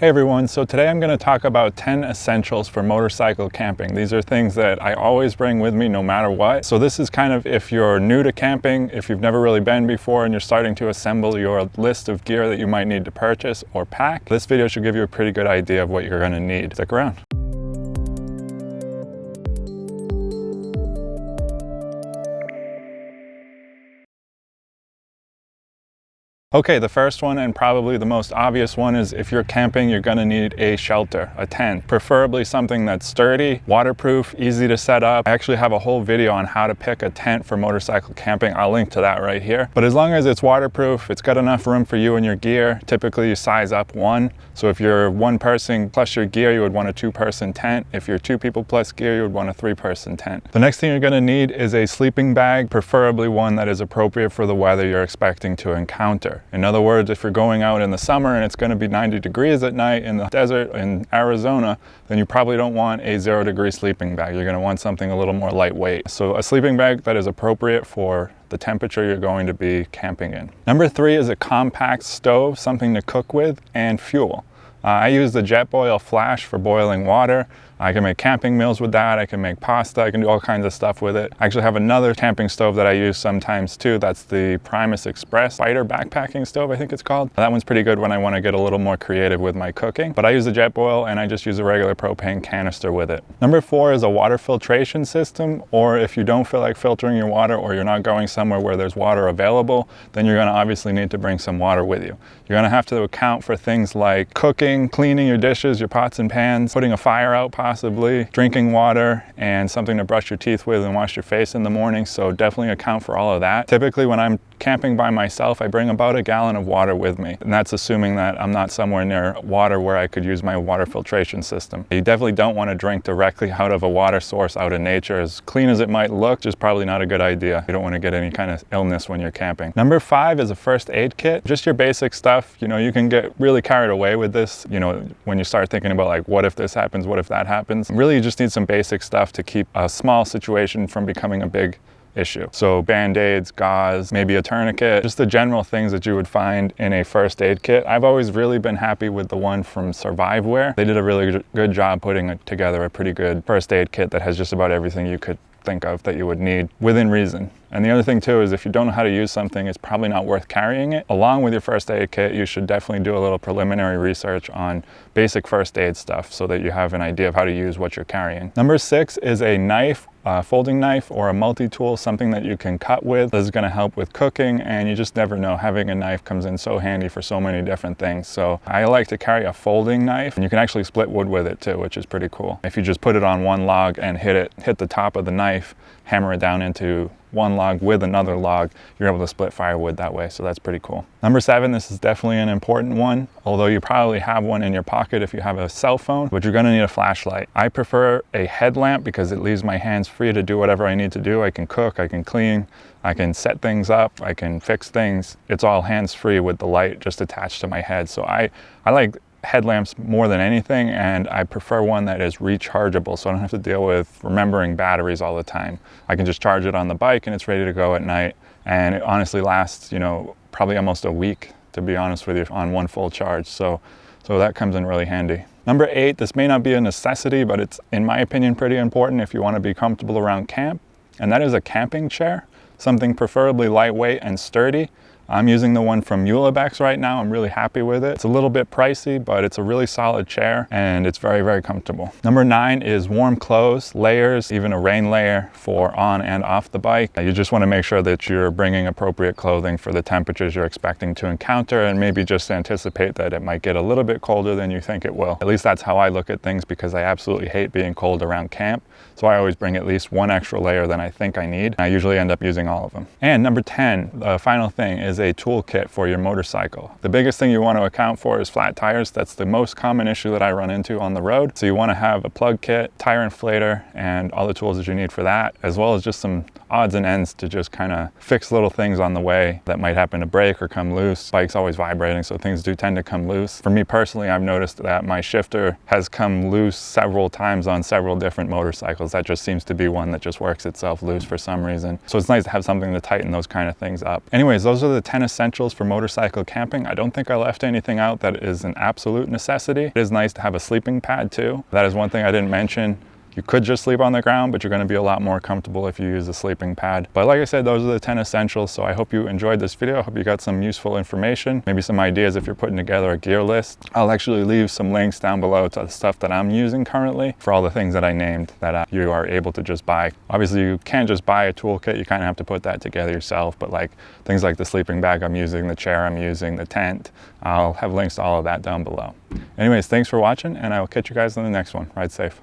Hey everyone, so today I'm going to talk about 10 essentials for motorcycle camping. These are things that I always bring with me no matter what. So this is kind of if you're new to camping, if you've never really been before and you're starting to assemble your list of gear that you might need to purchase or pack. This video should give you a pretty good idea of what you're going to need. Stick around. Okay, the first one and probably the most obvious one is if you're camping, you're gonna need a shelter, a tent, preferably something that's sturdy, waterproof, easy to set up. I actually have a whole video on how to pick a tent for motorcycle camping. I'll link to that right here. But as long as it's waterproof, it's got enough room for you and your gear. Typically you size up one. So if you're one person plus your gear, you would want a 2-person tent. If you're 2 people plus gear, you would want a 3-person tent. The next thing you're gonna need is a sleeping bag, preferably one that is appropriate for the weather you're expecting to encounter. In other words, if you're going out in the summer and it's going to be 90 degrees at night in the desert in Arizona, then you probably don't want a 0-degree sleeping bag. You're going to want something a little more lightweight. So a sleeping bag that is appropriate for the temperature you're going to be camping in. Number 3 is a compact stove, something to cook with, and fuel. I use the Jetboil Flash for boiling water. I can make camping meals with that. I can make pasta. I can do all kinds of stuff with it. I actually have another camping stove that I use sometimes too. That's the Primus Express Fighter backpacking stove, I think it's called. That one's pretty good when I want to get a little more creative with my cooking. But I use the Jetboil and I just use a regular propane canister with it. Number 4 is a water filtration system, or if you don't feel like filtering your water or you're not going somewhere where there's water available, then you're going to obviously need to bring some water with you. You're going to have to account for things like cooking, cleaning your dishes, your pots and pans, putting a fire out possibly, drinking water, and something to brush your teeth with and wash your face in the morning. So definitely account for all of that. Typically when I'm camping by myself, I bring about a gallon of water with me. And that's assuming that I'm not somewhere near water where I could use my water filtration system. You definitely don't want to drink directly out of a water source out in nature. As clean as it might look, just probably not a good idea. You don't want to get any kind of illness when you're camping. Number 5 is a first aid kit. Just your basic stuff. You know, you can get really carried away with this, you know, when you start thinking about like, what if this happens? What if that happens? Really, you just need some basic stuff to keep a small situation from becoming a big issue. So band-aids, gauze, maybe a tourniquet, just the general things that you would find in a first aid kit. I've always really been happy with the one from Surviveware. They did a really good job putting together a pretty good first aid kit that has just about everything you could think of that you would need within reason. And the other thing too is if you don't know how to use something, it's probably not worth carrying it. Along with your first aid kit, you should definitely do a little preliminary research on basic first aid stuff so that you have an idea of how to use what you're carrying. Number 6 is a knife, folding knife or a multi-tool, something that you can cut with. This is going to help with cooking, and you just never know. Having a knife comes in so handy for so many different things. So I like to carry a folding knife, and you can actually split wood with it too, which is pretty cool. If you just put it on one log and hit the top of the knife, hammer it down into one log with another log, you're able to split firewood that way, so that's pretty cool. Number 7, this is definitely an important one, although you probably have one in your pocket if you have a cell phone, but you're going to need a flashlight. I prefer a headlamp because it leaves my hands free to do whatever I need to do. I can cook, I can clean, I can set things up, I can fix things. It's all hands-free with the light just attached to my head. So I like headlamps more than anything, and I prefer one that is rechargeable so I don't have to deal with remembering batteries all the time. I can just charge it on the bike and it's ready to go at night, and it honestly lasts, you know, probably almost a week, to be honest with you, on one full charge. So that comes in really handy. Number 8, this may not be a necessity, but it's, in my opinion, pretty important if you want to be comfortable around camp, and that is a camping chair, something preferably lightweight and sturdy. I'm using the one from Ulebex right now. I'm really happy with it. It's a little bit pricey, but it's a really solid chair and it's very, very comfortable. Number 9 is warm clothes, layers, even a rain layer for on and off the bike. You just want to make sure that you're bringing appropriate clothing for the temperatures you're expecting to encounter, and maybe just anticipate that it might get a little bit colder than you think it will. At least that's how I look at things, because I absolutely hate being cold around camp. So I always bring at least one extra layer than I think I need. I usually end up using all of them. And number 10, the final thing, is a toolkit for your motorcycle. The biggest thing you want to account for is flat tires. That's the most common issue that I run into on the road. So you want to have a plug kit, tire inflator, and all the tools that you need for that, as well as just some odds and ends to just kind of fix little things on the way that might happen to break or come loose. Bike's always vibrating, so things do tend to come loose. For me personally, I've noticed that my shifter has come loose several times on several different motorcycles. That just seems to be one that just works itself loose for some reason. So it's nice to have something to tighten those kind of things up. Anyways, those are the 10 essentials for motorcycle camping. I don't think I left anything out that is an absolute necessity. It is nice to have a sleeping pad too. That is one thing I didn't mention. You could just sleep on the ground, but you're going to be a lot more comfortable if you use a sleeping pad. But like I said, those are the 10 essentials. So I hope you enjoyed this video. I hope you got some useful information, maybe some ideas if you're putting together a gear list. I'll actually leave some links down below to the stuff that I'm using currently for all the things that I named that you are able to just buy. Obviously, you can't just buy a toolkit. You kind of have to put that together yourself. But like things like the sleeping bag I'm using, the chair I'm using, the tent, I'll have links to all of that down below. Anyways, thanks for watching, and I will catch you guys in the next one. Ride safe.